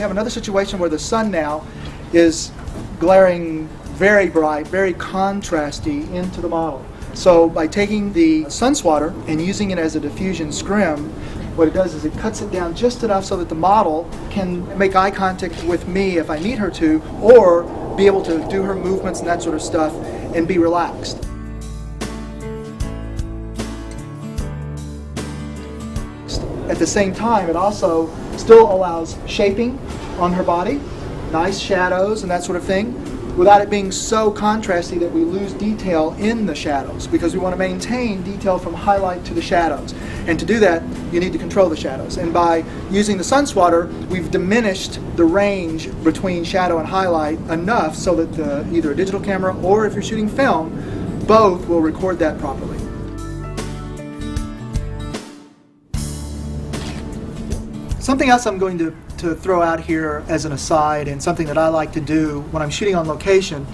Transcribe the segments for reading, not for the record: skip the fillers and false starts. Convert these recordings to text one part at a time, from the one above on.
have another situation where the sun now is glaring very bright, very contrasty into the model. So by taking the sun swatter and using it as a diffusion scrim, what it does is it cuts it down just enough so that the model can make eye contact with me if I need her to, or be able to do her movements and that sort of stuff and be relaxed. At the same time, it also still allows shaping on her body, nice shadows and that sort of thing, without it being so contrasty that we lose detail in the shadows, because we want to maintain detail from highlight to the shadows. And to do that, you need to control the shadows. And by using the sun swatter, we've diminished the range between shadow and highlight enough so that either a digital camera or if you're shooting film, both will record that properly. Something else I'm going to throw out here as an aside, and something that I like to do when I'm shooting on location,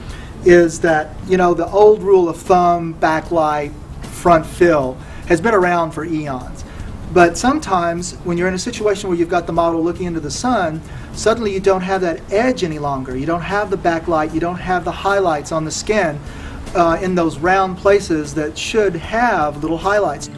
is that, you know, the old rule of thumb, backlight, front fill, has been around for eons. But sometimes when you're in a situation where you've got the model looking into the sun, suddenly you don't have that edge any longer. You don't have the backlight, you don't have the highlights on the skin in those round places that should have little highlights.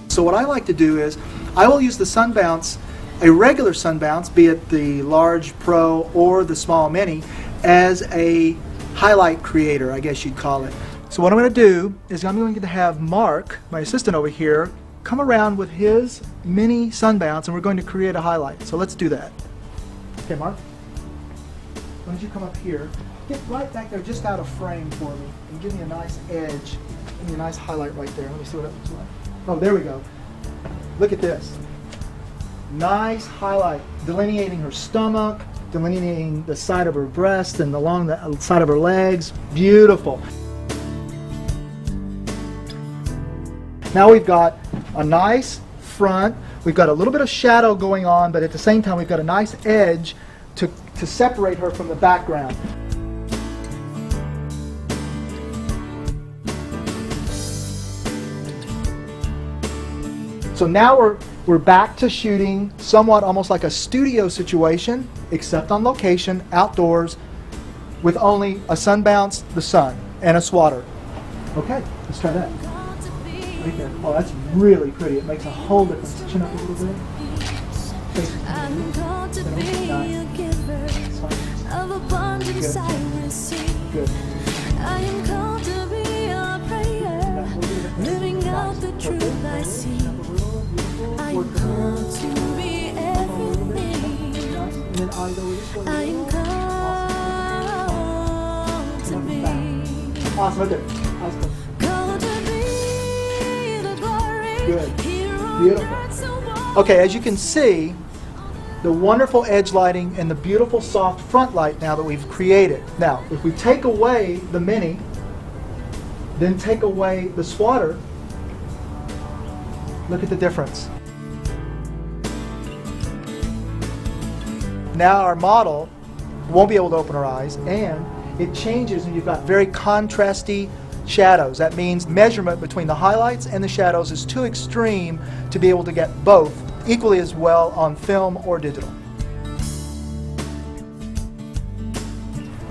So what I like to do is, I will use the sun bounce, a regular sun bounce, be it the large pro or the small mini, as a highlight creator, I guess you'd call it. So what I'm going to do is I'm going to have Mark, my assistant over here, come around with his mini sun bounce, and we're going to create a highlight. So let's do that. Okay, Mark, why don't you come up here, get right back there just out of frame for me, and give me a nice edge, give me a nice highlight right there. Let me see what it looks like. Oh, there we go. Look at this. Nice highlight, delineating her stomach, delineating the side of her breast and along the side of her legs. Beautiful. Now we've got a nice front. We've got a little bit of shadow going on, but at the same time we've got a nice edge to separate her from the background. So now we're back to shooting somewhat almost like a studio situation, except on location, outdoors, with only a sun bounce, the sun, and a swatter. Okay, let's try that. Right there. Oh, that's really pretty. It makes a whole difference. Chin up a little bit. I'm called to be a giver of abundance I receive. Good. I am called to be a prayer, living out the truth I see. I am called to be everything. I am called to be. Awesome, right there. Awesome. Called to be the glory. Good. Beautiful. Okay, as you can see, the wonderful edge lighting and the beautiful soft front light now that we've created. Now, if we take away the mini, then take away the swatter, look at the difference. Now our model won't be able to open her eyes, and it changes and you've got very contrasty shadows. That means measurement between the highlights and the shadows is too extreme to be able to get both equally as well on film or digital.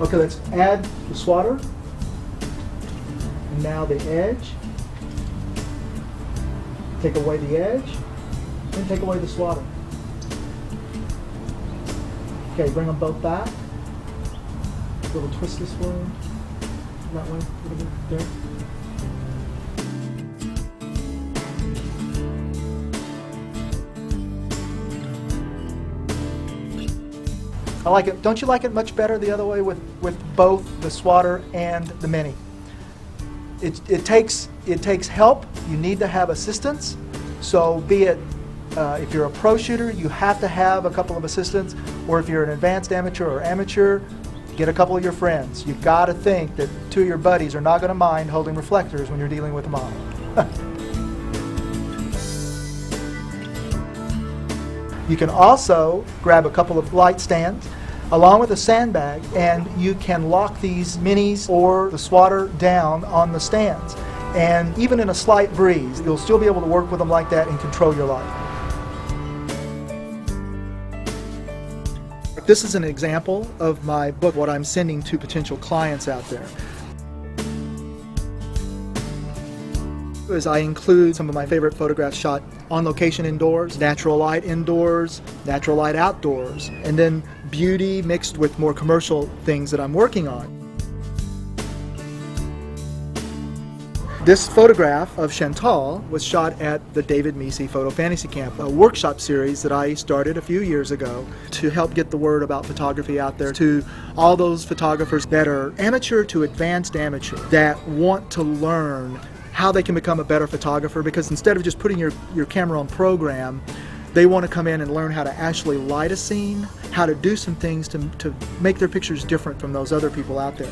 Okay, let's add the swatter. And now the edge. Take away the edge, and take away the swatter. Okay, bring them both back. A little twist this way. That way, a little bit there. I like it. Don't you like it much better the other way with both the swatter and the mini? It takes help. You need to have assistance. So be it if you're a pro shooter, you have to have a couple of assistants, or if you're an advanced amateur or amateur, get a couple of your friends. You've got to think that two of your buddies are not going to mind holding reflectors when you're dealing with a model. You can also grab a couple of light stands along with a sandbag, and you can lock these minis or the swatter down on the stands. And even in a slight breeze, you'll still be able to work with them like that and control your light. This is an example of my book, what I'm sending to potential clients out there. As I include some of my favorite photographs shot on location indoors, natural light indoors, natural light outdoors, and then beauty mixed with more commercial things that I'm working on. This photograph of Chantal was shot at the David Mecey Photo Fantasy Camp, a workshop series that I started a few years ago to help get the word about photography out there to all those photographers that are amateur to advanced amateur that want to learn how they can become a better photographer, because instead of just putting your camera on program, they want to come in and learn how to actually light a scene, how to do some things to make their pictures different from those other people out there.